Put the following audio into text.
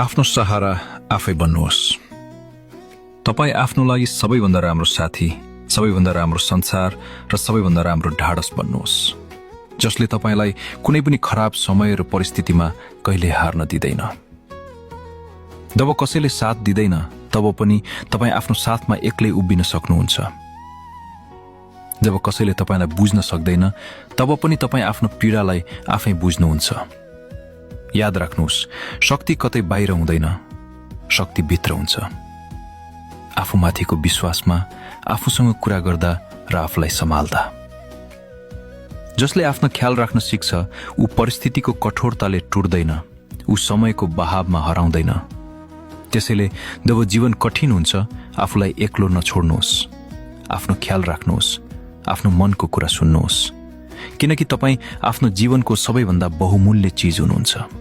आफ्नो सहारा आफै बन्नुहोस्। तपाईँ आफ्नो लागि सबैभन्दा राम्रो साथी, सबैभन्दा राम्रो संसार र सबैभन्दा राम्रो ढाडस बन्नुहोस्, जसले तपाईँलाई कुनै पनि खराब समय र परिस्थितिमा कहिले हार्न दिँदैन। जब कसैले साथ दिँदैन तब पनि तपाईँ आफ्नो साथमा एक्लै उभिन सक्नुहुन्छ। जब कसैले तपाईँलाई बुझ्न सक्दैन तब पनि तपाईँ आफ्नो पीडालाई आफै बुझ्नुहुन्छ। याद राख्नुहोस्, शक्ति कतै बाहिर हुँदैन, शक्ति भित्र हुन्छ। आफूमाथिको विश्वासमा, आफूसँग कुरा गर्दा र आफूलाई सम्हाल्दा। जसले आफ्नो ख्याल राख्न सिक्छ ऊ परिस्थितिको कठोरताले टुट्दैन, ऊ समयको बहावमा हराउँदैन। त्यसैले जब जीवन कठिन हुन्छ आफूलाई एक्लो नछोड्नुहोस्, आफ्नो ख्याल राख्नुहोस्, आफ्नो मनको कुरा सुन्नुहोस्, किनकि तपाईँ आफ्नो जीवनको सबैभन्दा बहुमूल्य चिज हुनुहुन्छ।